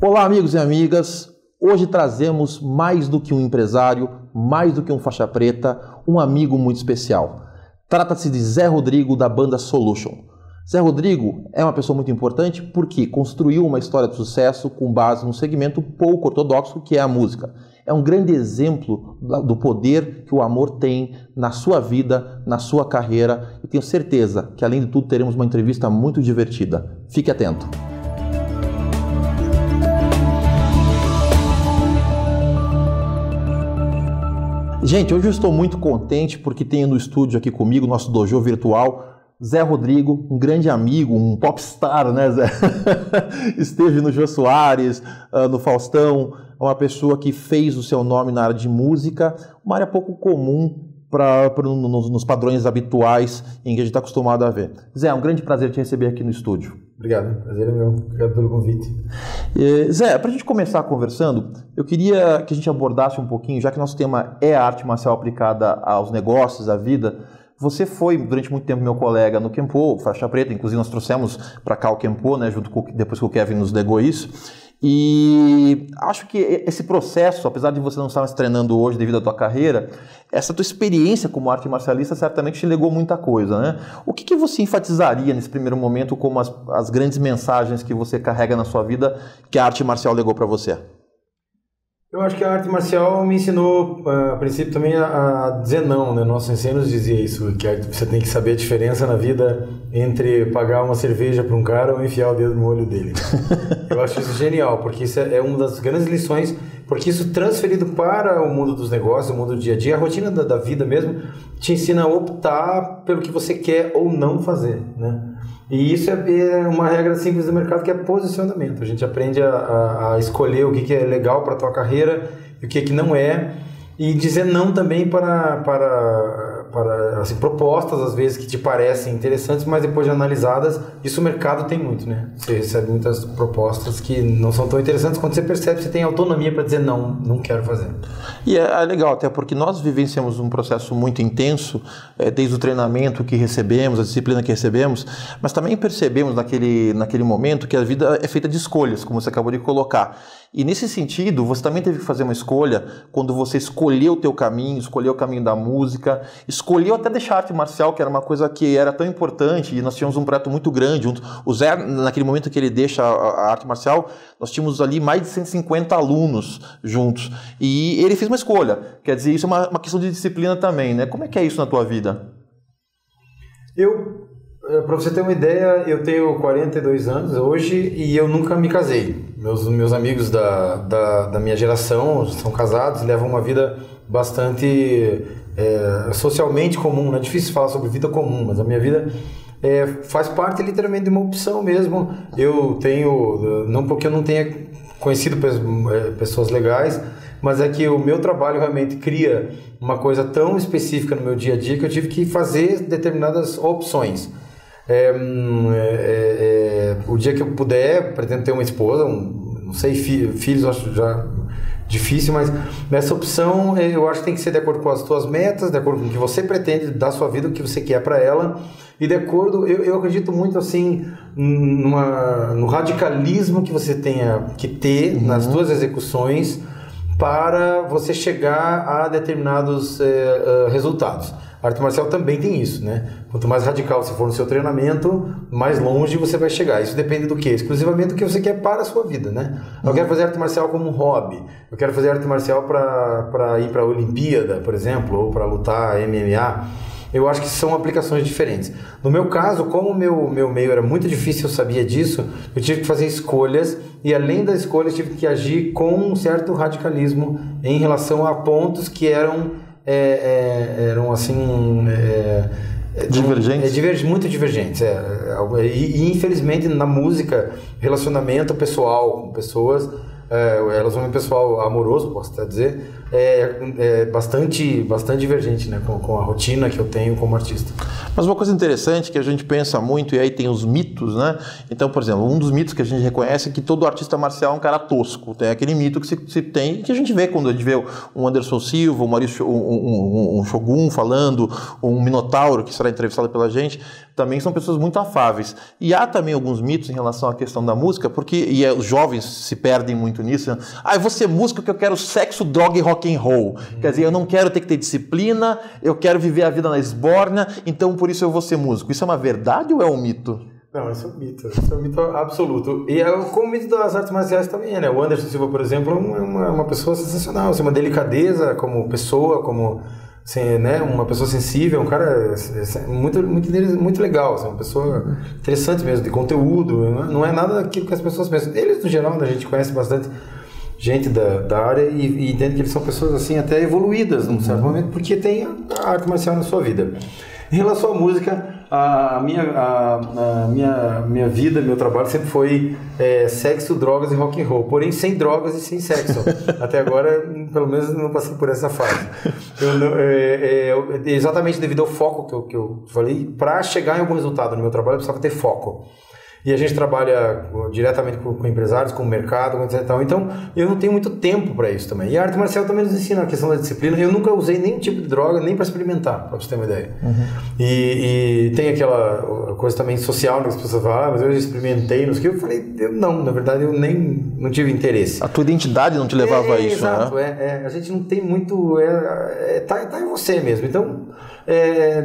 Olá, amigos e amigas. Hoje trazemos mais do que um empresário, mais do que um faixa preta, um amigo muito especial. Trata-se de Zé Rodrigo, da banda Solution. Zé Rodrigo é uma pessoa muito importante porque construiu uma história de sucesso com base num segmento pouco ortodoxo que é a música. É um grande exemplo do poder que o amor tem na sua vida, na sua carreira, e tenho certeza que, além de tudo, teremos uma entrevista muito divertida. Fique atento. Gente, hoje eu estou muito contente porque tenho no estúdio aqui comigo, nosso dojo virtual, Zé Rodrigo, um grande amigo, um popstar, né, Zé? Esteve no Jô Soares, no Faustão, uma pessoa que fez o seu nome na área de música, uma área pouco comum nos padrões habituais em que a gente está acostumado a ver. Zé, é um grande prazer te receber aqui no estúdio. Obrigado, prazer é meu. Obrigado pelo convite. Zé, para a gente começar conversando, eu queria que a gente abordasse um pouquinho, já que nosso tema é a arte marcial aplicada aos negócios, à vida. Você foi, durante muito tempo, meu colega no Kenpo, faixa preta, inclusive nós trouxemos para cá o Kenpo, né, depois que o Kevin nos legou isso. E acho que esse processo, apesar de você não estar mais treinando hoje devido à tua carreira, essa tua experiência como arte marcialista certamente te legou muita coisa, né? O que você enfatizaria nesse primeiro momento como as grandes mensagens que você carrega na sua vida que a arte marcial legou para você? Eu acho que a arte marcial me ensinou, a princípio, também a dizer não, né? Nosso ensino nos dizia isso, que você tem que saber a diferença na vida entre pagar uma cerveja para um cara ou enfiar o dedo no olho dele. Eu acho isso genial, porque isso é uma das grandes lições, porque isso transferido para o mundo dos negócios, o mundo do dia a dia, a rotina da vida mesmo, te ensina a optar pelo que você quer ou não fazer, né? E isso é uma regra simples do mercado, que é posicionamento. A gente aprende a escolher o que é legal para a tua carreira e o que não é, e dizer não também para assim, propostas, às vezes, que te parecem interessantes, mas depois de analisadas, isso o mercado tem muito, né? Você recebe muitas propostas que não são tão interessantes, quando você percebe que você tem autonomia para dizer não quero fazer. E é legal, até porque nós vivenciamos um processo muito intenso, desde o treinamento que recebemos, a disciplina que recebemos, mas também percebemos naquele momento que a vida é feita de escolhas, como você acabou de colocar. E nesse sentido, você também teve que fazer uma escolha quando você escolheu o teu caminho, escolheu o caminho da música, escolheu até deixar a arte marcial, que era uma coisa que era tão importante, e nós tínhamos um projeto muito grande junto. O Zé, naquele momento que ele deixa a arte marcial, nós tínhamos ali mais de 150 alunos juntos. E ele fez uma escolha. Quer dizer, isso é uma questão de disciplina também, né? Como é que é isso na tua vida? Para você ter uma ideia, eu tenho 42 anos hoje e eu nunca me casei. Meus amigos da minha geração são casados, levam uma vida bastante socialmente comum. Não é difícil falar sobre vida comum, mas a minha vida faz parte literalmente de uma opção mesmo. Eu tenho, não porque eu não tenha conhecido pessoas legais, mas é que o meu trabalho realmente cria uma coisa tão específica no meu dia a dia que eu tive que fazer determinadas opções. O dia que eu puder, pretendo ter uma esposa, não sei, filhos eu acho já difícil, mas essa opção eu acho que tem que ser de acordo com as tuas metas, de acordo com o que você pretende da sua vida, o que você quer para ela, e de acordo, eu acredito muito assim no radicalismo que você tenha que ter nas tuas execuções para você chegar a determinados resultados. A arte marcial também tem isso, né? Quanto mais radical você for no seu treinamento, mais longe você vai chegar. Isso depende do quê? Exclusivamente do que você quer para a sua vida, né? Eu quero fazer arte marcial como um hobby. Eu quero fazer arte marcial para ir para a Olimpíada, por exemplo, ou para lutar MMA. Eu acho que são aplicações diferentes. No meu caso, como o meu meio era muito difícil, eu sabia disso, eu tive que fazer escolhas, e além das escolhas, tive que agir com um certo radicalismo em relação a pontos que eram assim... divergentes? Muito divergentes. E infelizmente na música, relacionamento pessoal com pessoas, relacionamento pessoal amoroso, posso até dizer, bastante divergente, né, com a rotina que eu tenho como artista. Mas uma coisa interessante que a gente pensa muito, e aí tem os mitos, né? Então, por exemplo, um dos mitos que a gente reconhece é que todo artista marcial é um cara tosco. Tem aquele mito que se tem, que a gente vê quando a gente vê um Anderson Silva, um Shogun falando, um Minotauro que será entrevistado pela gente. também são pessoas muito afáveis. E há também alguns mitos em relação à questão da música, porque os jovens se perdem muito nisso. Né? Eu vou ser músico porque eu quero sexo, droga e rock and roll. Quer dizer, eu não quero ter que ter disciplina, eu quero viver a vida na esbórnia, então por isso eu vou ser músico. Isso é uma verdade ou é um mito? Não, isso é um mito absoluto. E é como o mito das artes marciais também, né? O Anderson Silva, por exemplo, é uma pessoa sensacional, assim, uma delicadeza como pessoa, como assim, né? Uma pessoa sensível, um cara muito legal, assim, uma pessoa interessante mesmo, de conteúdo, não é nada aquilo que as pessoas pensam. Eles, no geral, a gente conhece bastante gente da área e entende que eles são pessoas assim até evoluídas num certo momento, porque tem a arte marcial na sua vida. Em relação à música, a minha vida, meu trabalho sempre foi sexo, drogas e rock and roll, porém sem drogas e sem sexo. Até agora, pelo menos, não passei por essa fase. Exatamente devido ao foco que eu falei, para chegar em algum resultado no meu trabalho, eu precisava ter foco. E a gente trabalha diretamente com empresários, com o mercado, etc. Então, eu não tenho muito tempo para isso também. E a arte marcial também nos ensina a questão da disciplina. Eu nunca usei nenhum tipo de droga, nem para experimentar, para você ter uma ideia. E tem aquela coisa também social, né, que as pessoas falam, mas eu já experimentei, não sei o que. Eu falei, na verdade, eu não tive interesse. A tua identidade não te levava a isso, exato, né? A gente não tem muito... tá em você mesmo. Então,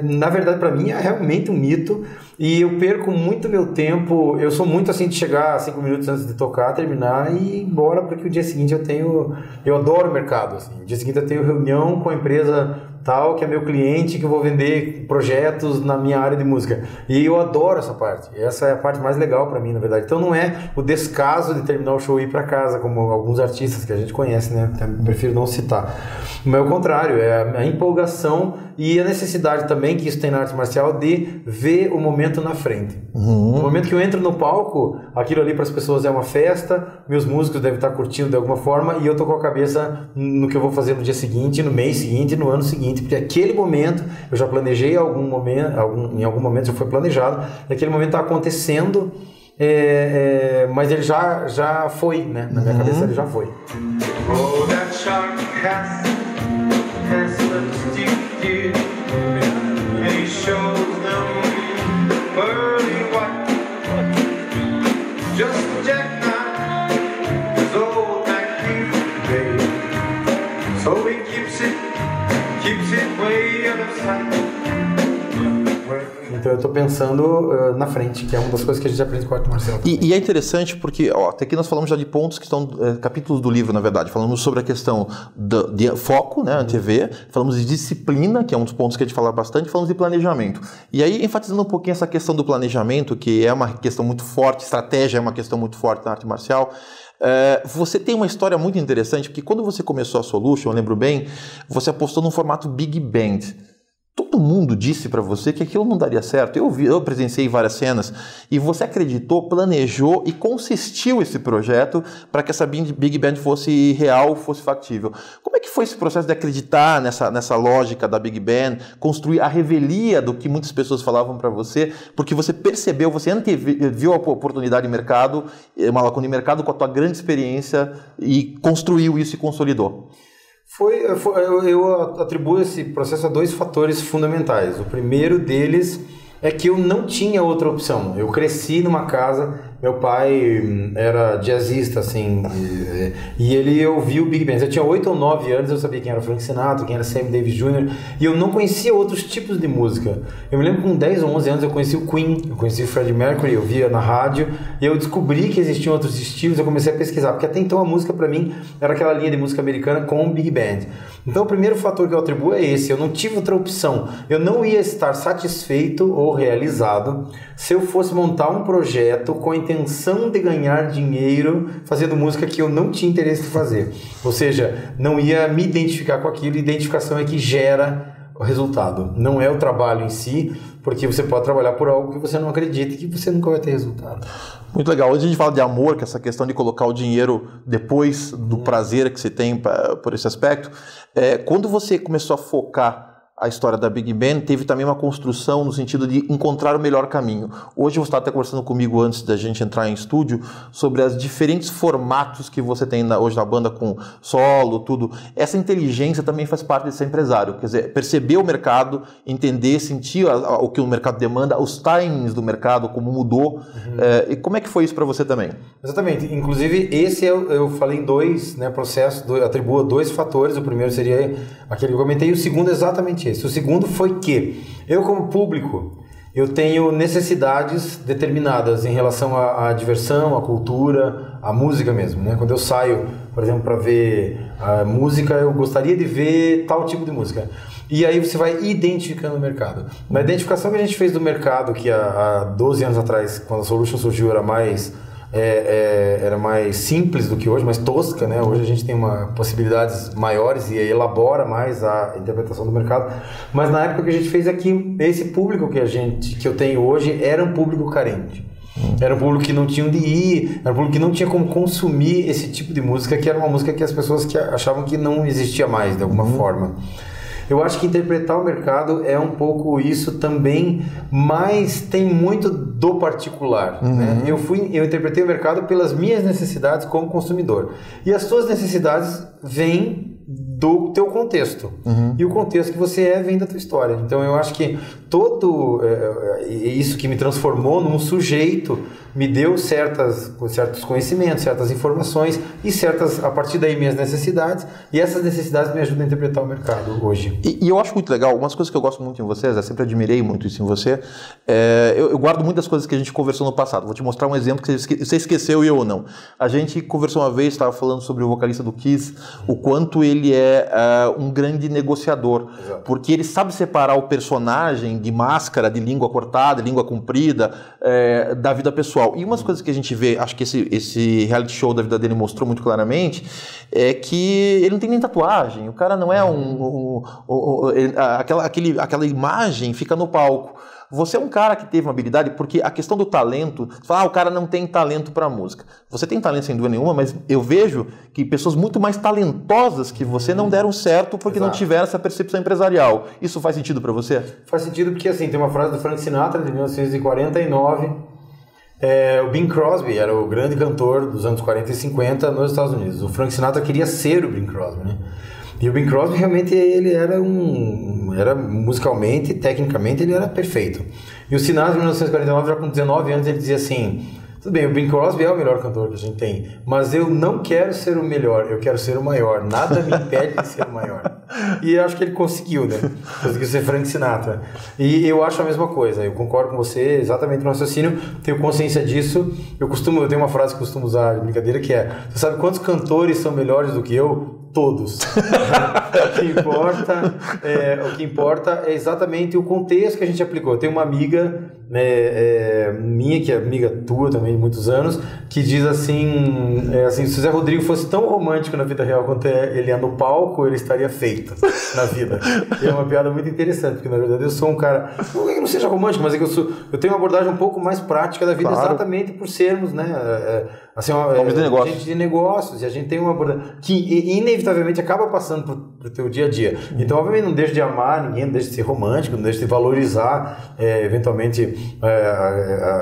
na verdade, para mim, é realmente um mito. E eu perco muito meu tempo. Eu sou muito assim de chegar 5 minutos antes de tocar, terminar e ir embora, porque o dia seguinte eu adoro o mercado, assim. O dia seguinte eu tenho reunião com a empresa tal, que é meu cliente, que eu vou vender projetos na minha área de música. E eu adoro essa parte. Essa é a parte mais legal para mim, na verdade. Então não é o descaso de terminar o show e ir para casa, como alguns artistas que a gente conhece, né? Eu prefiro não citar. Mas é o contrário, é a empolgação e a necessidade também, que isso tem na arte marcial, de ver o momento na frente. No momento que eu entro no palco, aquilo ali para as pessoas é uma festa, meus músicos devem estar curtindo de alguma forma e eu tô com a cabeça no que eu vou fazer no dia seguinte, no mês seguinte, no ano seguinte, porque aquele momento eu já planejei em algum momento já foi planejado, e aquele momento está acontecendo, mas ele já foi, né? Na minha cabeça ele já foi. Oh, that shark has and he shows them pearly white, just a jackknife, his old baby, so he keeps it way out of sight. Então eu estou pensando na frente, que é uma das coisas que a gente aprende com a arte marcial. E é interessante porque, até aqui nós falamos já de pontos que estão, capítulos do livro, na verdade. Falamos sobre a questão de foco, né, na TV, falamos de disciplina, que é um dos pontos que a gente fala bastante, falamos de planejamento. E aí, enfatizando um pouquinho essa questão do planejamento, que é uma questão muito forte, estratégia é uma questão muito forte na arte marcial, você tem uma história muito interessante, porque quando você começou a Solution, eu lembro bem, você apostou num formato Big Band. Todo mundo disse para você que aquilo não daria certo. Eu presenciei várias cenas e você acreditou, planejou e consistiu esse projeto para que essa Big Band fosse real, fosse factível. Como é que foi esse processo de acreditar nessa lógica da Big Band, construir a revelia do que muitas pessoas falavam para você, porque você percebeu, você anteviu a oportunidade de mercado, uma lacuna de mercado com a tua grande experiência e construiu isso e consolidou? Eu atribuo esse processo a 2 fatores fundamentais. O primeiro deles é que eu não tinha outra opção. Eu cresci numa casa, meu pai era jazzista, assim, e ele ouvia o Big Band. Eu tinha 8 ou 9 anos, eu sabia quem era Frank Sinatra, quem era Sammy Davis Jr., e eu não conhecia outros tipos de música. Eu me lembro que com 10 ou 11 anos eu conheci o Queen, eu conheci o Freddie Mercury, eu via na rádio, e eu descobri que existiam outros estilos, eu comecei a pesquisar, porque até então a música para mim era aquela linha de música americana com o Big Band. Então o primeiro fator que eu atribuo é esse, eu não tive outra opção. Eu não ia estar satisfeito ou realizado se eu fosse montar um projeto com a intenção de ganhar dinheiro fazendo música que eu não tinha interesse em fazer. Ou seja, não ia me identificar com aquilo, e identificação é que gera o resultado. Não é o trabalho em si, porque você pode trabalhar por algo que você não acredita e que você nunca vai ter resultado. Muito legal. Hoje a gente fala de amor, que é essa questão de colocar o dinheiro depois do prazer que você tem por esse aspecto. Quando você começou a focar a história da Big Band, teve também uma construção no sentido de encontrar o melhor caminho. Hoje você está até conversando comigo antes da gente entrar em estúdio sobre os diferentes formatos que você tem hoje na banda, com solo, tudo. Essa inteligência também faz parte de ser empresário, quer dizer, perceber o mercado, entender, sentir o que o mercado demanda, os timings do mercado, como mudou. E como é que foi isso para você também? Exatamente. Inclusive, esse eu falei em dois, né, processos, atribuo a dois fatores. O primeiro seria aquele que eu comentei, e o segundo é exatamente esse. O segundo foi que eu, como público, eu tenho necessidades determinadas em relação à diversão, à cultura, à música mesmo, né? Quando eu saio, por exemplo, para ver a música, eu gostaria de ver tal tipo de música. E aí você vai identificando o mercado. Na identificação que a gente fez do mercado, que há 12 anos atrás, quando a Solution surgiu, era mais simples do que hoje, mais tosca, né? Hoje a gente tem possibilidades maiores e elabora mais a interpretação do mercado. Mas na época que a gente fez aqui, esse público que eu tenho hoje era um público carente. Era um público que não tinha onde ir, era um público que não tinha como consumir esse tipo de música, que era uma música que as pessoas achavam que não existia mais, de alguma forma. Eu acho que interpretar o mercado é um pouco isso também, mas tem muito do particular. Né? Eu interpretei o mercado pelas minhas necessidades como consumidor. E as suas necessidades vêm do teu contexto. E o contexto que você vem da tua história. Então eu acho que todo isso que me transformou num sujeito me deu certos conhecimentos, certas informações e a partir daí minhas necessidades, e essas necessidades me ajudam a interpretar o mercado hoje. E eu acho muito legal, umas coisas que eu gosto muito em vocês, eu sempre admirei muito isso em você, eu guardo muitas coisas que a gente conversou no passado. Vou te mostrar um exemplo que você esqueceu e eu não. A gente conversou uma vez, estava falando sobre o vocalista do Kiss, o quanto ele é um grande negociador. Exato. Porque ele sabe separar o personagem de máscara, de língua cortada, de língua comprida, da vida pessoal. E umas coisas que a gente vê, acho que esse reality show da vida dele mostrou muito claramente, é que ele não tem nem tatuagem, o cara não é aquela imagem fica no palco. Você é um cara que teve uma habilidade, porque a questão do talento, você fala, o cara não tem talento para música. Você tem talento sem dúvida nenhuma, mas eu vejo que pessoas muito mais talentosas que você não deram certo porque não tiveram essa percepção empresarial. Isso faz sentido para você? Faz sentido porque, assim, tem uma frase do Frank Sinatra de 1949, o Bing Crosby era o grande cantor dos anos 40 e 50 nos Estados Unidos. O Frank Sinatra queria ser o Bing Crosby, né? E o Bing Crosby realmente ele era musicalmente, tecnicamente ele era perfeito. E o Sinatra em 1949, já com 19 anos, ele dizia assim: tudo bem, o Bing Crosby é o melhor cantor que a gente tem, mas eu não quero ser o melhor, eu quero ser o maior. Nada me impede de ser o maior. E eu acho que ele conseguiu, né? Conseguiu ser Frank Sinatra. E eu acho a mesma coisa, eu concordo com você exatamente no raciocínio, tenho consciência disso. Eu tenho uma frase que eu costumo usar de brincadeira, que é: você sabe quantos cantores são melhores do que eu? Todos. O que importa é exatamente o contexto que a gente aplicou. Tem uma amiga minha, que é amiga tua também de muitos anos, que diz assim, se o Zé Rodrigo fosse tão romântico na vida real quanto ele é no palco, ele estaria feito na vida. E é uma piada muito interessante, porque na verdade eu sou um cara, não é que não seja romântico, mas é que eu tenho uma abordagem um pouco mais prática da vida, claro, exatamente por sermos, né, gente de negócios, e a gente tem uma abordagem que inevitavelmente acaba passando pro teu dia a dia. Então, obviamente, não deixa de amar ninguém, não deixa de ser romântico, não deixa de valorizar, eventualmente,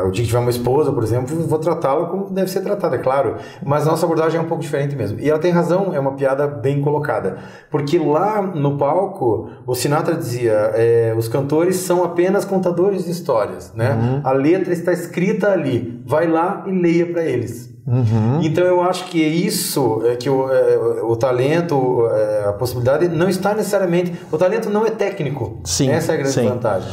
o dia que tiver uma esposa, por exemplo, vou tratá-la como deve ser tratada, é claro, mas a nossa abordagem é um pouco diferente mesmo. E ela tem razão, é uma piada bem colocada, porque lá no palco, o Sinatra dizia, os cantores são apenas contadores de histórias, né? A letra está escrita ali, vai lá e leia para eles. Então eu acho que isso, que o talento, a possibilidade não está necessariamente, o talento não é técnico. Sim, essa é a grande vantagem.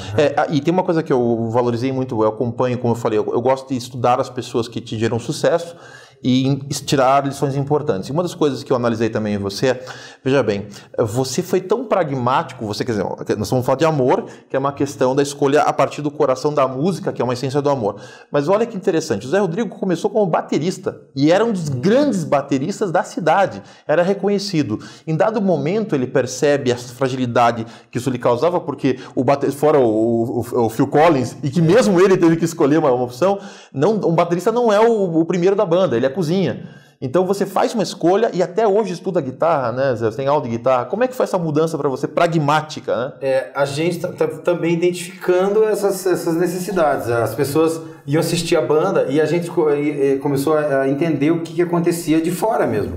E tem uma coisa que eu valorizei muito, eu acompanho, como eu falei, eu gosto de estudar as pessoas que te geram sucesso e tirar lições importantes. E uma das coisas que eu analisei também em você, veja bem, você foi tão pragmático, quer dizer, nós vamos falar de amor, que é uma questão da escolha a partir do coração da música, que é uma essência do amor. Mas olha que interessante, o Zé Rodrigo começou como baterista e era um dos grandes bateristas da cidade, era reconhecido. Em dado momento ele percebe a fragilidade que isso lhe causava, porque fora o Phil Collins, e que mesmo ele teve que escolher uma opção, um baterista não é o primeiro da banda, ele é a cozinha. Então você faz uma escolha e até hoje estuda guitarra, né, Zé? Você tem aula de guitarra. Como é que foi essa mudança para você, pragmática, né? A gente tá também identificando essas necessidades. As pessoas iam assistir a banda e a gente começou a entender o que acontecia de fora mesmo.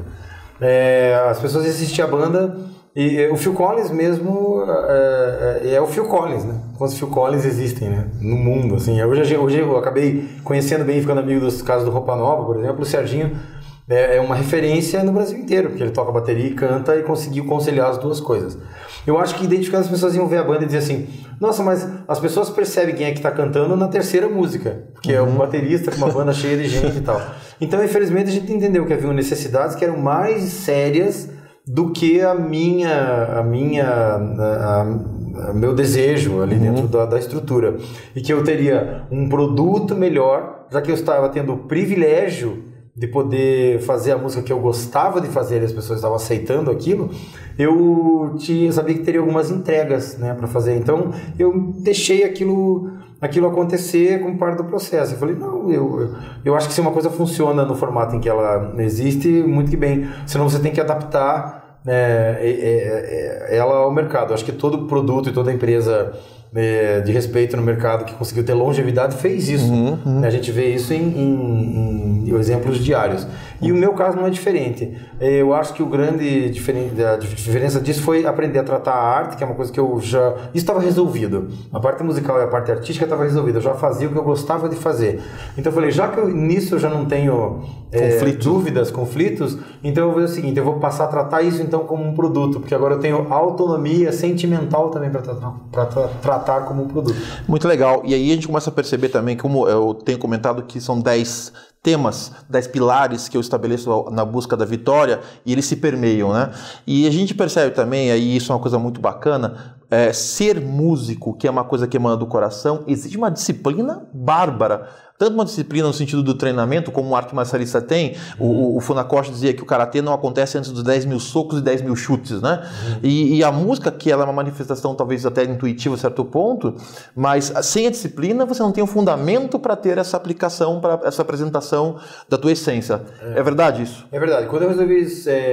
As pessoas iam assistir a banda e o Phil Collins mesmo é o Phil Collins, né? Quantos Phil Collins existem, né? No mundo, assim. Hoje eu acabei conhecendo bem, ficando amigo dos casos do Roupa Nova, por exemplo. O Serginho é uma referência no Brasil inteiro, porque ele toca bateria e canta e conseguiu conciliar as duas coisas. Eu acho que identificando as pessoas iam ver a banda e dizer assim, nossa, mas as pessoas percebem quem é que está cantando na terceira música, porque é um baterista com uma banda cheia de gente e tal. Então, infelizmente, a gente entendeu que havia necessidades que eram mais sérias do que meu desejo ali dentro da estrutura. E que eu teria um produto melhor, já que eu estava tendo o privilégio de poder fazer a música que eu gostava de fazer e as pessoas estavam aceitando aquilo, eu sabia que teria algumas entregas, né, para fazer. Então, eu deixei aquilo acontecer como parte do processo. Eu falei, não, eu acho que se uma coisa funciona no formato em que ela existe, muito que bem. Senão você tem que adaptar ela ao mercado. Eu acho que todo produto e toda empresa de respeito no mercado que conseguiu ter longevidade fez isso. A gente vê isso em exemplos diários. E o meu caso não é diferente. Eu acho que a diferença disso foi aprender a tratar a arte, que é uma coisa que isso estava resolvido. A parte musical e a parte artística estava resolvida. Eu já fazia o que eu gostava de fazer. Então eu falei, já que nisso eu já não tenho conflitos, então eu vou fazer o seguinte, eu vou passar a tratar isso então como um produto, porque agora eu tenho autonomia sentimental também para tratar como um produto. Muito legal. E aí a gente começa a perceber também, como eu tenho comentado, que são 10 temas, 10 pilares que eu estabeleço na busca da vitória e eles se permeiam, né? E a gente percebe também, aí isso é uma coisa muito bacana, ser músico, que é uma coisa que emana do coração, exige uma disciplina bárbara. Tanto uma disciplina no sentido do treinamento, como o arte marcialista tem. O Funakoshi dizia que o karatê não acontece antes dos 10 mil socos e 10 mil chutes, né? E a música, que ela é uma manifestação talvez até intuitiva a certo ponto, mas sem a disciplina você não tem um fundamento para ter essa aplicação, para essa apresentação da tua essência. É verdade isso? É verdade. Quando eu resolvi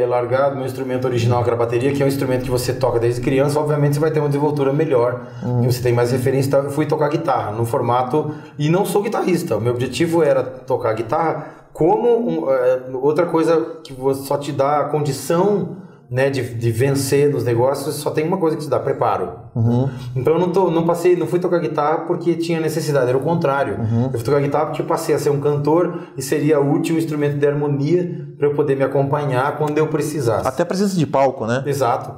largar do meu instrumento original, que era a bateria, que é um instrumento que você toca desde criança, obviamente você vai ter uma desenvoltura melhor, e você tem mais referência. Eu fui tocar guitarra no formato, e não sou guitarrista. O meu objetivo era tocar guitarra como outra coisa que só te dá a condição, né, de vencer nos negócios. Só tem uma coisa que te dá, preparo. Então eu não fui tocar guitarra porque tinha necessidade, era o contrário. Eu fui tocar guitarra porque eu passei a ser um cantor e seria útil um instrumento de harmonia para eu poder me acompanhar quando eu precisasse. Até a presença de palco, né? Exato.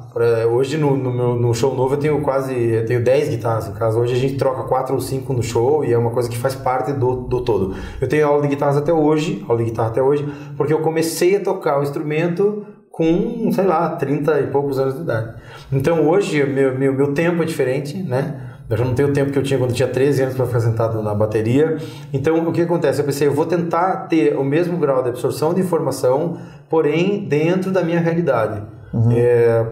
Hoje no show novo eu tenho 10 guitarras em casa. Hoje a gente troca 4 ou 5 no show e é uma coisa que faz parte do todo. Eu tenho aula de guitarra até hoje, porque eu comecei a tocar o instrumento com, sei lá, 30 e poucos anos de idade. Então hoje meu tempo é diferente, né? Eu já não tenho o tempo que eu tinha quando eu tinha 13 anos para ficar sentado na bateria. Então o que acontece? Eu pensei, eu vou tentar ter o mesmo grau de absorção de informação, porém dentro da minha realidade.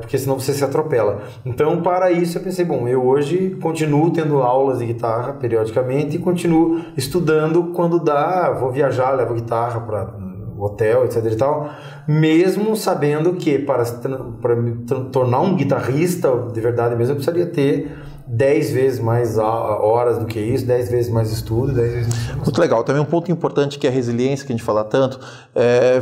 Porque senão você se atropela. Então, para isso eu pensei, eu hoje continuo tendo aulas de guitarra periodicamente e continuo estudando quando dá, vou viajar, levo guitarra para hotel, etc e tal, mesmo sabendo que para me tornar um guitarrista de verdade mesmo, eu precisaria ter 10 vezes mais horas do que isso, 10 vezes mais estudo, 10 vezes mais... Muito legal. Também um ponto importante que é a resiliência, que a gente fala tanto.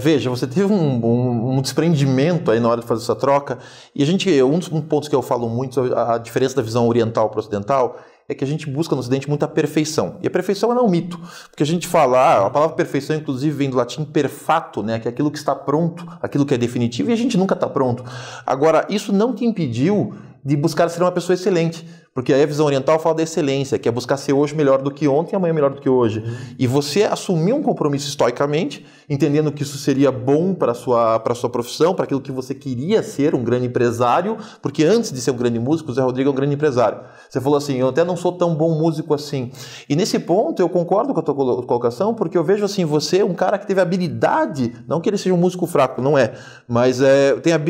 Veja, você teve um desprendimento aí na hora de fazer essa troca, e um dos pontos que eu falo muito sobre a diferença da visão oriental para ocidental é que a gente busca no Ocidente muita perfeição. E a perfeição não é um mito. Porque a gente fala, a palavra perfeição, inclusive, vem do latim perfecto, né? Que é aquilo que está pronto, aquilo que é definitivo, e a gente nunca está pronto. Agora, isso não te impediu de buscar ser uma pessoa excelente. Porque aí a visão oriental fala da excelência, que é buscar ser hoje melhor do que ontem e amanhã melhor do que hoje. E você assumir um compromisso estoicamente, entendendo que isso seria bom para a sua profissão, para aquilo que você queria ser, um grande empresário, porque antes de ser um grande músico, o Zé Rodrigo é um grande empresário. Você falou assim, eu até não sou tão bom músico assim. E nesse ponto eu concordo com a tua colocação, porque eu vejo assim, você um cara que teve habilidade, não que ele seja um músico fraco, não é, mas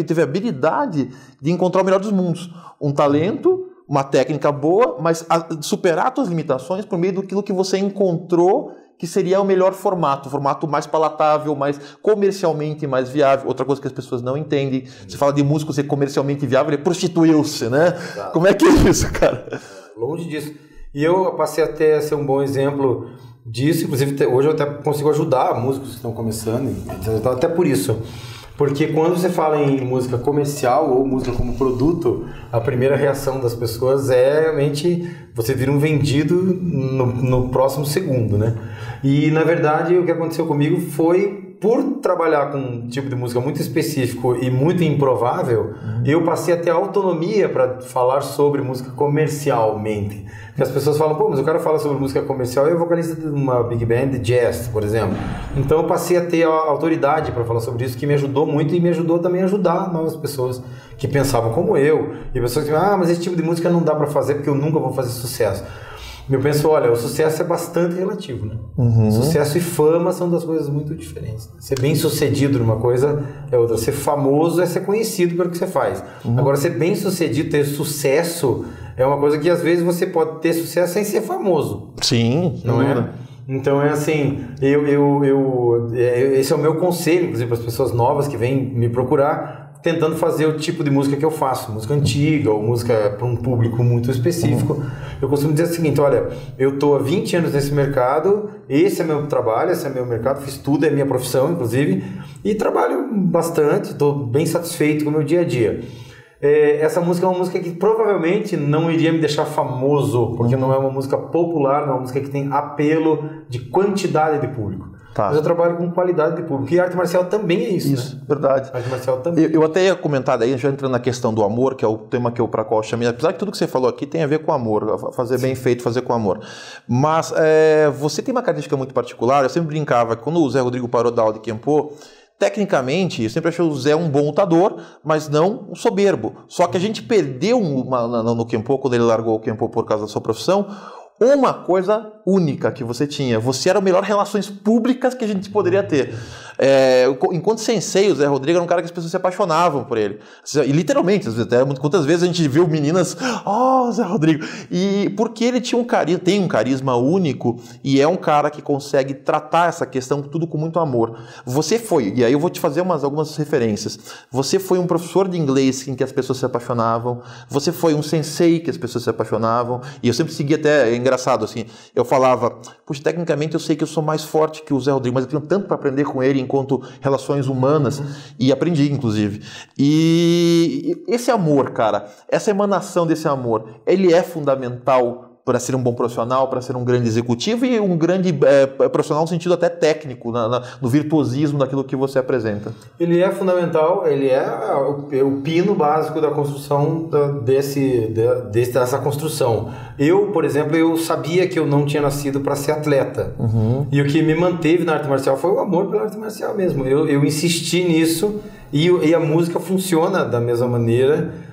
teve habilidade de encontrar o melhor dos mundos. Um talento, uma técnica boa, mas superar as tuas limitações por meio daquilo que você encontrou que seria o melhor formato, o formato mais palatável, mais comercialmente mais viável. Outra coisa que as pessoas não entendem, você fala de músico ser comercialmente viável, ele prostituiu-se, né? Exato. Como é que é isso, cara? Longe disso. E eu passei até a ser um bom exemplo disso, inclusive hoje eu até consigo ajudar músicos que estão começando, até por isso. Porque quando você fala em música comercial ou música como produto, a primeira reação das pessoas é realmente você vira um vendido no próximo segundo, né? E na verdade o que aconteceu comigo foi, por trabalhar com um tipo de música muito específico e muito improvável, eu passei a ter autonomia para falar sobre música comercialmente. Porque as pessoas falam, pô, mas o cara fala sobre música comercial e é vocalista de uma big band de jazz, por exemplo. Então eu passei a ter a autoridade para falar sobre isso, que me ajudou muito e me ajudou também a ajudar novas pessoas que pensavam como eu. E pessoas que diziam, mas esse tipo de música não dá para fazer porque eu nunca vou fazer sucesso. Eu penso, olha, o sucesso é bastante relativo, né? Sucesso e fama são duas coisas muito diferentes. Ser bem sucedido numa coisa é outra. Ser famoso é ser conhecido pelo que você faz. Agora, ser bem sucedido, ter sucesso, é uma coisa que às vezes você pode ter sucesso sem ser famoso. Sim, não é? Então é assim, esse é o meu conselho, inclusive para as pessoas novas que vêm me procurar, tentando fazer o tipo de música que eu faço, música antiga ou música para um público muito específico. Eu costumo dizer o seguinte, olha, eu estou há 20 anos nesse mercado, esse é meu trabalho, esse é meu mercado, fiz tudo, é minha profissão, inclusive, e trabalho bastante, estou bem satisfeito com o meu dia a dia. Essa música é uma música que provavelmente não iria me deixar famoso, porque não é uma música popular, não é uma música que tem apelo de quantidade de público. Tá. Mas eu trabalho com qualidade de público. E arte marcial também é isso. Isso, né? Verdade. Arte marcial também. Eu até ia comentar daí, já entrando na questão do amor, que é o tema que eu para qual eu chamei. Apesar que tudo que você falou aqui tem a ver com amor, fazer bem feito, fazer com amor. Mas você tem uma característica muito particular. Eu sempre brincava que quando o Zé Rodrigo parou da aula de Kempo, tecnicamente, eu sempre achei o Zé um bom lutador, mas não um soberbo. Só que a gente perdeu no Kempo, quando ele largou o Kempo por causa da sua profissão, uma coisa única que você tinha. Você era o melhor relações públicas que a gente poderia ter. Enquanto sensei, o Zé Rodrigo era um cara que as pessoas se apaixonavam por ele. E literalmente, quantas vezes a gente viu meninas, Zé Rodrigo. E porque ele tinha tem um carisma único e é um cara que consegue tratar essa questão tudo com muito amor. Você foi, e aí eu vou te fazer algumas referências. Você foi um professor de inglês em que as pessoas se apaixonavam. Você foi um sensei que as pessoas se apaixonavam. E eu sempre segui até, é engraçado assim, eu falava, puxa, tecnicamente eu sei que eu sou mais forte que o Zé Rodrigo, mas eu tenho tanto para aprender com ele enquanto relações humanas, e aprendi, inclusive. E esse amor, cara, essa emanação desse amor, ele é fundamental para ser um bom profissional, para ser um grande executivo e um grande profissional no sentido até técnico, no virtuosismo daquilo que você apresenta. Ele é fundamental, ele é o pino básico da construção dessa construção. Eu, por exemplo, eu sabia que eu não tinha nascido para ser atleta. E o que me manteve na arte marcial foi o amor pela arte marcial mesmo. Eu insisti nisso e a música funciona da mesma maneira.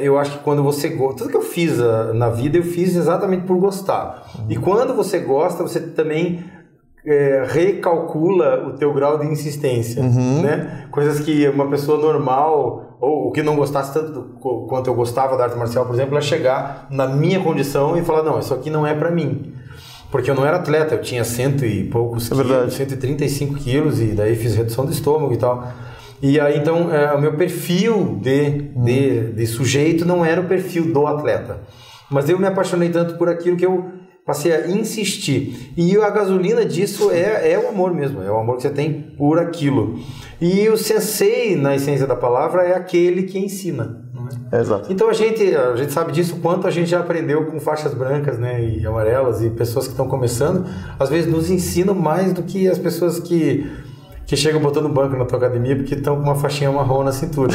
Eu acho que quando você gosta... Tudo que eu fiz na vida, eu fiz exatamente por gostar. E quando você gosta, você também recalcula o teu grau de insistência. Né? Coisas que uma pessoa normal, ou que não gostasse tanto quanto eu gostava da arte marcial, por exemplo, é chegar na minha condição e falar, não, isso aqui não é pra mim. Porque eu não era atleta, eu tinha 100 e poucos quilos, 135 quilos, e daí fiz redução do estômago e tal. E aí, então, o meu perfil de sujeito não era o perfil do atleta. Mas eu me apaixonei tanto por aquilo que eu passei a insistir. E a gasolina disso é o amor mesmo, é o amor que você tem por aquilo. E o sensei, na essência da palavra, é aquele que ensina. Não é? Exato. Então a gente sabe disso, quanto a gente já aprendeu com faixas brancas, né, e amarelas, e pessoas que estão começando, às vezes nos ensinam mais do que as pessoas que chegam botando banco na tua academia porque estão com uma faixinha marrom na cintura.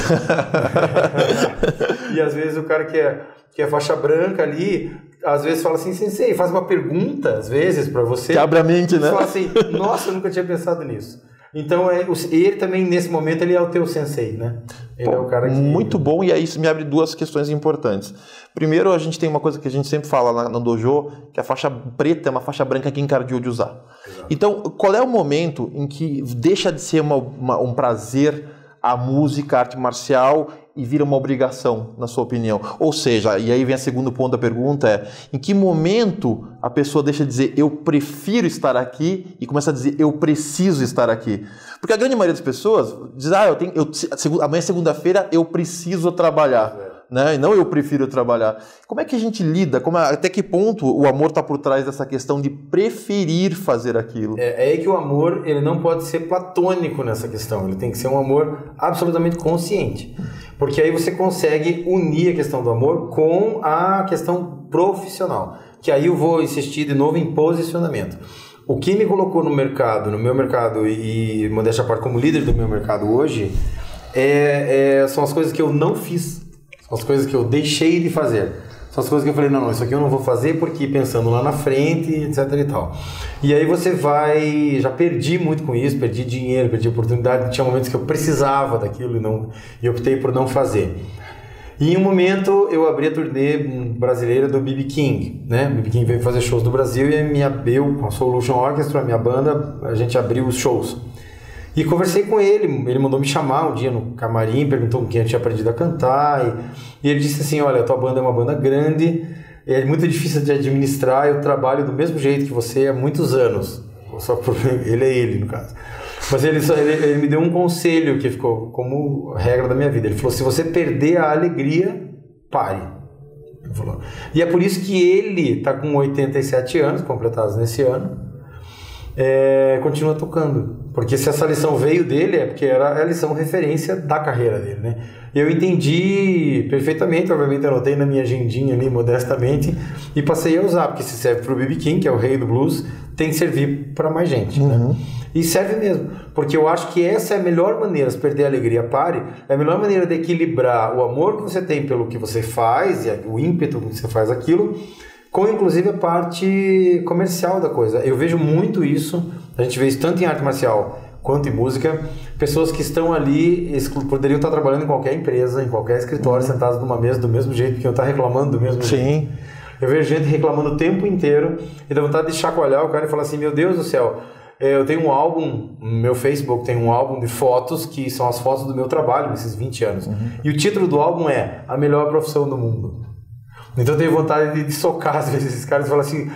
E às vezes o cara que é faixa branca ali, às vezes fala assim, sensei, faz uma pergunta, às vezes, para você. Que abre a mente, né? E fala assim, nossa, eu nunca tinha pensado nisso. Então, ele também, nesse momento, ele é o teu sensei, né? Ele é o cara que... Muito bom, e aí isso me abre duas questões importantes. Primeiro, a gente tem uma coisa que a gente sempre fala no dojo, que a faixa preta é uma faixa branca que encardiou de usar. Exato. Então, qual é o momento em que deixa de ser um prazer a música, a arte marcial, e vira uma obrigação, na sua opinião? Ou seja, e aí vem o segundo ponto da pergunta, em que momento a pessoa deixa de dizer eu prefiro estar aqui e começa a dizer eu preciso estar aqui? Porque a grande maioria das pessoas diz, amanhã é segunda-feira, eu preciso trabalhar. Né? E não eu prefiro trabalhar. Como é que a gente lida? Até que ponto o amor está por trás dessa questão de preferir fazer aquilo? É aí que o amor ele não pode ser platônico nessa questão. Ele tem que ser um amor absolutamente consciente. Porque aí você consegue unir a questão do amor com a questão profissional. Que aí eu vou insistir de novo em posicionamento. O que me colocou no mercado, no meu mercado e modéstia à parte como líder do meu mercado hoje, são as coisas que eu não fiz. São as coisas que eu deixei de fazer. São as coisas que eu falei, não, isso aqui eu não vou fazer porque pensando lá na frente, etc e tal. E aí você vai... Já perdi muito com isso, perdi dinheiro, perdi oportunidade. Tinha momentos que eu precisava daquilo e optei por não fazer. E em um momento eu abri a turnê brasileira do B.B. King, né? O B.B. King veio fazer shows do Brasil e com a Solution Orchestra, a minha banda, a gente abriu os shows. E conversei com ele mandou me chamar um dia no camarim, perguntou com quem eu tinha aprendido a cantar, e ele disse assim, olha, a tua banda é uma banda grande, é muito difícil de administrar, eu trabalho do mesmo jeito que você há muitos anos, só por ele no caso. Mas ele me deu um conselho que ficou como regra da minha vida, ele falou, se você perder a alegria, pare. Ele falou. E é por isso que ele está com 87 anos, completados nesse ano, continua tocando. Porque se essa lição veio dele, é porque era a lição referência da carreira dele, né? Eu entendi perfeitamente, obviamente anotei na minha agendinha ali, modestamente, e passei a usar, porque se serve para o B.B. King, que é o rei do blues, tem que servir para mais gente, né? E serve mesmo, porque eu acho que essa é a melhor maneira, se perder a alegria, pare, é a melhor maneira de equilibrar o amor que você tem pelo que você faz, e o ímpeto com que você faz aquilo, com inclusive a parte comercial da coisa. Eu vejo muito isso, a gente vê isso tanto em arte marcial quanto em música, pessoas que estão ali, poderiam estar trabalhando em qualquer empresa, em qualquer escritório, sentados numa mesa do mesmo jeito, porque eu estar reclamando do mesmo jeito. Eu vejo gente reclamando o tempo inteiro e dá vontade de chacoalhar o cara e falar assim, meu Deus do céu, eu tenho um álbum, no meu Facebook tem um álbum de fotos que são as fotos do meu trabalho nesses 20 anos. E o título do álbum é A Melhor Profissão do Mundo. Então eu tenho vontade de socar às vezes esses caras e falar assim,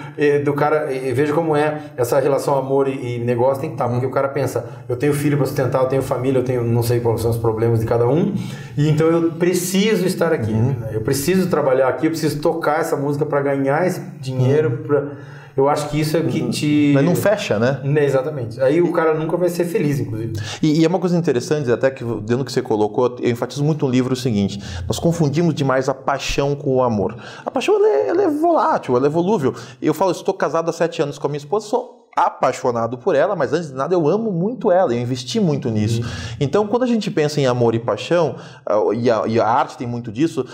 veja como é essa relação amor e negócio tem que estar, porque o cara pensa, eu tenho filho para sustentar, eu tenho família, eu tenho não sei quais são os problemas de cada um, e então eu preciso estar aqui, eu preciso trabalhar aqui, eu preciso tocar essa música para ganhar esse dinheiro, eu acho que isso é o que te... Mas não fecha, né? Exatamente. Aí o cara nunca vai ser feliz, inclusive. E é uma coisa interessante, até que dentro do que você colocou, eu enfatizo muito no livro o seguinte, nós confundimos demais a paixão com o amor. A paixão ela é volátil, ela é volúvel. Eu falo, estou casado há 7 anos com a minha esposa, sou apaixonado por ela, mas antes de nada eu amo muito ela, eu investi muito nisso. Então, quando a gente pensa em amor e paixão, e a arte tem muito disso,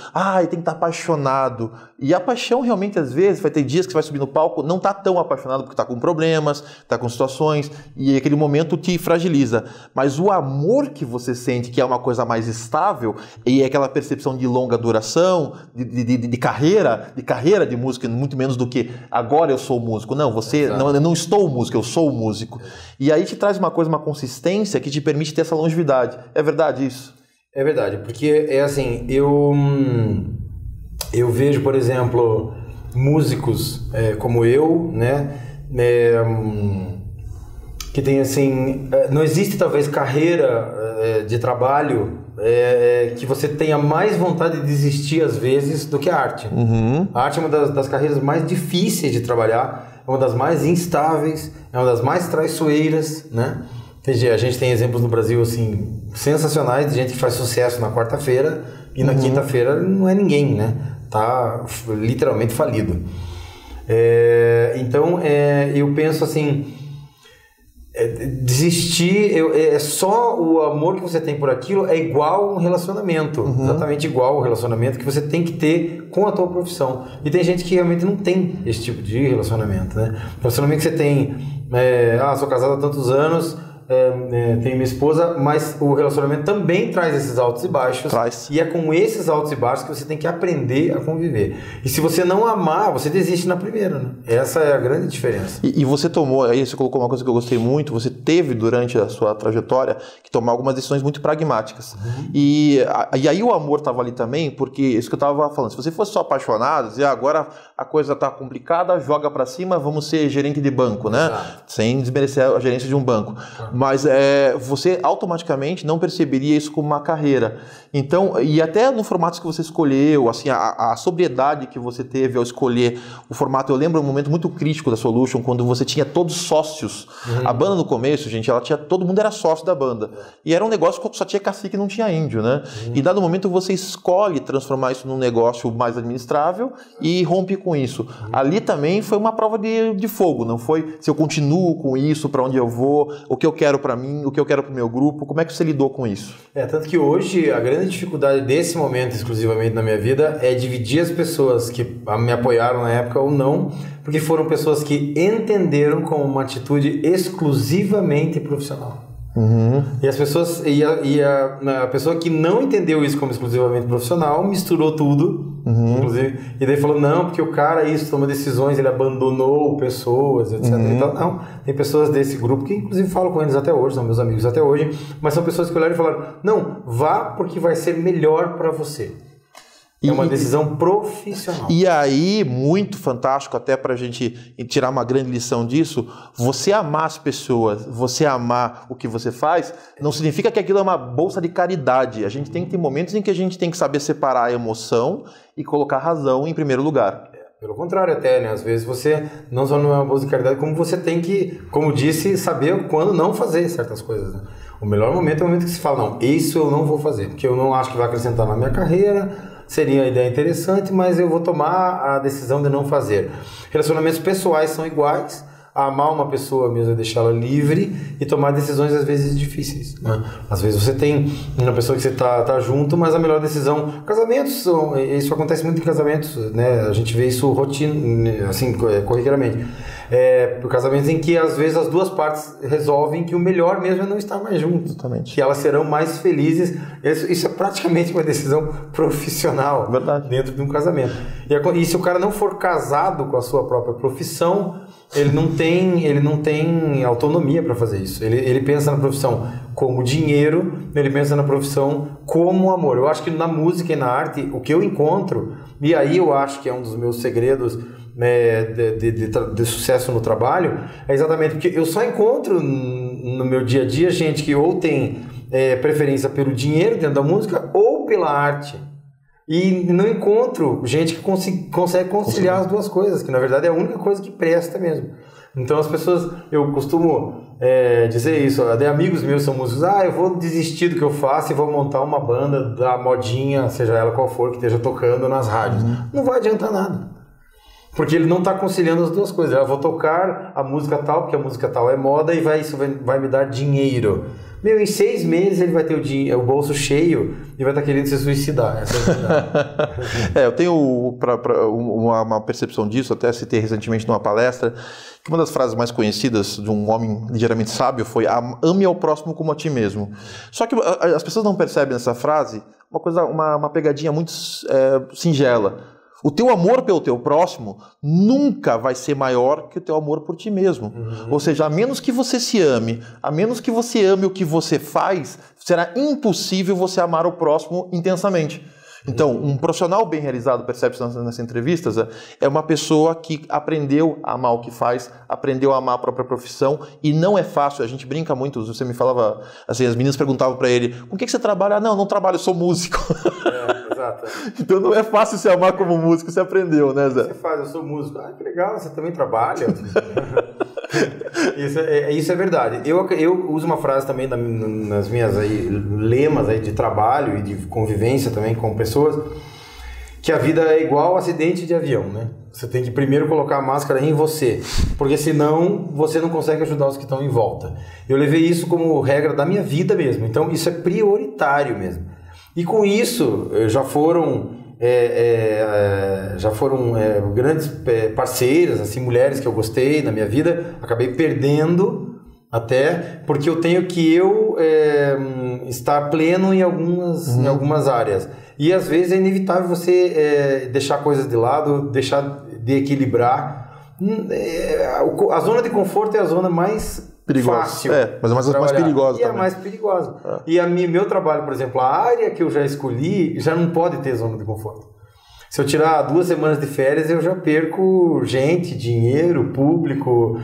tem que estar apaixonado. E a paixão realmente, às vezes, vai ter dias que você vai subir no palco, não está tão apaixonado porque está com problemas, está com situações, e aquele momento te fragiliza. Mas o amor que você sente, que é uma coisa mais estável, e é aquela percepção de longa duração, de carreira de música, muito menos do que agora eu sou músico. Não, eu não estou músico, eu sou músico. E aí te traz uma consistência que te permite ter essa longevidade. É verdade isso? É verdade, porque é assim, eu vejo, por exemplo, músicos como eu, né, que tem assim, não existe talvez carreira de trabalho que você tenha mais vontade de desistir às vezes do que a arte. A arte é uma das carreiras mais difíceis de trabalhar, é uma das mais instáveis, é uma das mais traiçoeiras, né? A gente tem exemplos no Brasil assim sensacionais de gente que faz sucesso na quarta-feira e na quinta-feira não é ninguém, né? Tá literalmente falido. Então eu penso assim, desistir é só o amor que você tem por aquilo é igual a um relacionamento, exatamente igual ao relacionamento que você tem que ter com a tua profissão. E tem gente que realmente não tem esse tipo de relacionamento, né? Relacionamento que você tem, sou casado há tantos anos, tenho minha esposa, mas o relacionamento também traz esses altos e baixos. E é com esses altos e baixos que você tem que aprender a conviver. E se você não amar, você desiste na primeira, né? Essa é a grande diferença. E você tomou, aí você colocou uma coisa que eu gostei muito, você teve durante a sua trajetória que tomar algumas decisões muito pragmáticas. E aí o amor estava ali também, porque isso que eu estava falando, se você fosse só apaixonado, dizer, agora a coisa está complicada, joga para cima, vamos ser gerente de banco, né? Exato. Sem desmerecer a gerência de um banco. Mas você automaticamente não perceberia isso como uma carreira. Então, e até no formato que você escolheu, assim, a sobriedade que você teve ao escolher o formato, eu lembro um momento muito crítico da Solution, quando você tinha todos sócios. A banda no começo, gente, todo mundo era sócio da banda. E era um negócio que só tinha cacique e não tinha índio, né? E dado momento você escolhe transformar isso num negócio mais administrável e rompe com isso. Ali também foi uma prova de fogo, não foi se eu continuo com isso, para onde eu vou, o que eu quero para mim, o que eu quero para o meu grupo, como é que você lidou com isso? Tanto que hoje a grande dificuldade desse momento exclusivamente na minha vida é dividir as pessoas que me apoiaram na época ou não, porque foram pessoas que entenderam como uma atitude exclusivamente profissional. E as pessoas a pessoa que não entendeu isso como exclusivamente profissional misturou tudo, inclusive, e daí falou, não, porque o cara toma decisões, ele abandonou pessoas, etc. Então, não, tem pessoas desse grupo que inclusive falo com eles até hoje, são meus amigos até hoje, mas são pessoas que olharam e falaram, não, vá porque vai ser melhor para você. É uma decisão profissional. E aí, muito fantástico, até para a gente tirar uma grande lição disso, você amar as pessoas, você amar o que você faz, não significa que aquilo é uma bolsa de caridade. A gente tem que ter momentos em que a gente tem que saber separar a emoção e colocar a razão em primeiro lugar. Pelo contrário até, né? Às vezes você não só não é uma bolsa de caridade, como você tem que, como disse, saber quando não fazer certas coisas, né? O melhor momento é o momento que se fala, não, isso eu não vou fazer, porque eu não acho que vai acrescentar na minha carreira, seria uma ideia interessante, mas eu vou tomar a decisão de não fazer. Relacionamentos pessoais são iguais. Amar uma pessoa mesmo é deixá-la livre e tomar decisões às vezes difíceis, né? Às vezes você tem uma pessoa que você tá junto, mas a melhor decisão... Casamentos, isso acontece muito em casamentos, né? A gente vê isso rotina, assim, corriqueiramente. Casamentos em que às vezes as duas partes resolvem que o melhor mesmo é não estar mais juntos. Totalmente. Que elas serão mais felizes. Isso é praticamente uma decisão profissional. Verdade. Dentro de um casamento. E se o cara não for casado com a sua própria profissão, ele não tem autonomia para fazer isso. Ele pensa na profissão como dinheiro, ele pensa na profissão como amor. Eu acho que na música e na arte, o que eu encontro, e aí eu acho que é um dos meus segredos, né, de sucesso no trabalho, é exatamente porque eu só encontro no meu dia a dia gente que ou tem preferência pelo dinheiro dentro da música ou pela arte. E não encontro gente que consegue conciliar as duas coisas, que na verdade é a única coisa que presta mesmo. Então as pessoas, eu costumo dizer isso, até amigos meus são músicos, eu vou desistir do que eu faço e vou montar uma banda da modinha, seja ela qual for, que esteja tocando nas rádios. Não vai adiantar nada. Porque ele não está conciliando as duas coisas. Eu vou tocar a música tal, porque a música tal é moda, e isso vai me dar dinheiro. Em 6 meses ele vai ter o bolso cheio e vai estar querendo se suicidar. Essa é a verdade. Eu tenho uma percepção disso, até citei recentemente numa palestra, que uma das frases mais conhecidas de um homem ligeiramente sábio foi: ame ao próximo como a ti mesmo. Só que as pessoas não percebem nessa frase uma pegadinha muito singela. O teu amor pelo teu próximo nunca vai ser maior que o teu amor por ti mesmo. Ou seja, a menos que você se ame, a menos que você ame o que você faz, será impossível você amar o próximo intensamente. Então, um profissional bem realizado, percebe-se nessas entrevistas, é uma pessoa que aprendeu a amar o que faz, aprendeu a amar a própria profissão, e não é fácil. A gente brinca muito, você me falava, assim, as meninas perguntavam para ele, com o que você trabalha? Não trabalho, eu sou músico. Exato. Então não é fácil se amar como músico, você aprendeu, né, Zé? Você faz, eu sou músico. Que legal, você também trabalha. Isso é verdade. Eu uso uma frase também nas minhas lemas de trabalho e de convivência também com pessoas, que a vida é igual acidente de avião, né? Você tem que primeiro colocar a máscara em você, porque senão você não consegue ajudar os que estão em volta. Eu levei isso como regra da minha vida mesmo, então isso é prioritário mesmo. E com isso já foram grandes parceiras, assim, mulheres que eu gostei na minha vida, acabei perdendo Até porque eu tenho que estar pleno em algumas áreas. E às vezes é inevitável você deixar coisas de lado, deixar de equilibrar. A zona de conforto é a zona mais perigosa. Fácil. Mas é mais perigosa e também. É mais perigosa. E meu trabalho, por exemplo, a área que eu já escolhi já não pode ter zona de conforto. Se eu tirar 2 semanas de férias, eu já perco gente, dinheiro, público,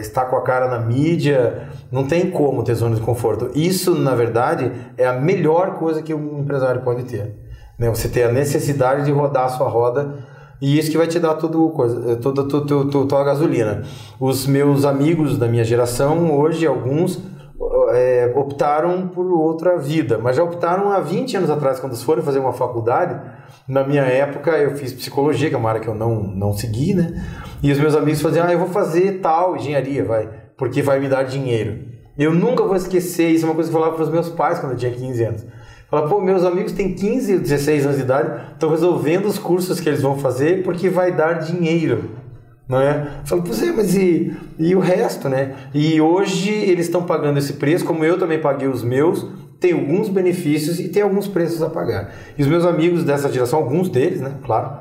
estar com a cara na mídia. Não tem como ter zona de conforto. Isso, na verdade, é a melhor coisa que um empresário pode ter. Né? Você ter a necessidade de rodar a sua roda, e isso que vai te dar toda a gasolina. Os meus amigos da minha geração, hoje, alguns optaram por outra vida, mas já optaram há 20 anos atrás, quando eles foram fazer uma faculdade. Na minha época, eu fiz psicologia, que é uma área que eu não segui, né? E os meus amigos faziam, eu vou fazer tal engenharia, porque vai me dar dinheiro. Eu nunca vou esquecer, isso é uma coisa que eu falava para os meus pais quando eu tinha 15 anos. Falava, meus amigos têm 15, 16 anos de idade, estão resolvendo os cursos que eles vão fazer porque vai dar dinheiro, não é? Eu falo, mas e o resto, né? E hoje eles estão pagando esse preço, como eu também paguei os meus. Tem alguns benefícios e tem alguns preços a pagar. E os meus amigos dessa geração, alguns deles, né, claro,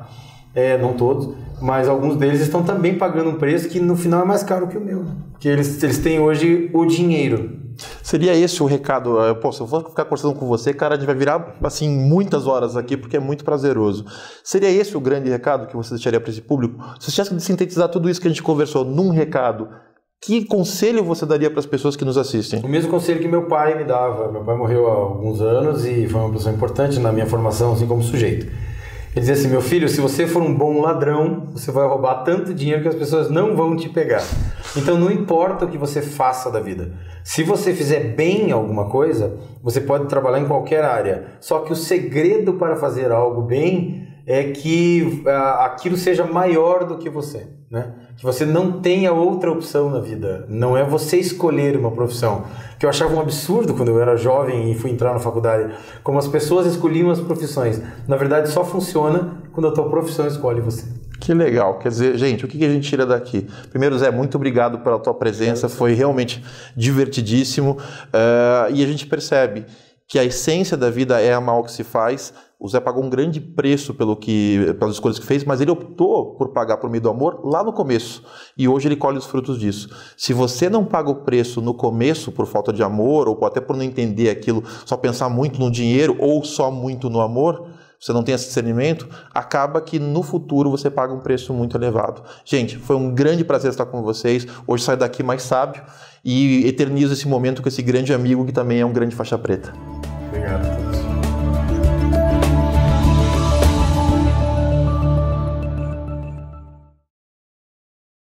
não todos, mas alguns deles estão também pagando um preço que no final é mais caro que o meu, né? Porque eles têm hoje o dinheiro. Seria esse o recado? Se eu for ficar conversando com você, cara, a gente vai virar assim muitas horas aqui, porque é muito prazeroso. Seria esse o grande recado que você deixaria para esse público? Se você tivesse que sintetizar tudo isso que a gente conversou num recado, que conselho você daria para as pessoas que nos assistem? O mesmo conselho que meu pai me dava. Meu pai morreu há alguns anos e foi uma pessoa importante na minha formação, assim como sujeito. Ele dizia assim, meu filho, se você for um bom ladrão, você vai roubar tanto dinheiro que as pessoas não vão te pegar. Então não importa o que você faça da vida. Se você fizer bem alguma coisa, você pode trabalhar em qualquer área. Só que o segredo para fazer algo bem é que aquilo seja maior do que você, né? Que você não tenha outra opção na vida. Não é você escolher uma profissão. Que eu achava um absurdo quando eu era jovem e fui entrar na faculdade. Como as pessoas escolhiam as profissões. Na verdade, só funciona quando a tua profissão escolhe você. Que legal. Quer dizer, gente, o que a gente tira daqui? Primeiro, Zé, muito obrigado pela tua presença. Foi realmente divertidíssimo. E a gente percebe que a essência da vida é amar o que se faz. O Zé pagou um grande preço pelas escolhas que fez, mas ele optou por pagar por meio do amor lá no começo. E hoje ele colhe os frutos disso. Se você não paga o preço no começo por falta de amor, ou até por não entender aquilo, só pensar muito no dinheiro ou só muito no amor, você não tem esse discernimento, acaba que no futuro você paga um preço muito elevado. Gente, foi um grande prazer estar com vocês. Hoje saio daqui mais sábio e eternizo esse momento com esse grande amigo que também é um grande faixa preta.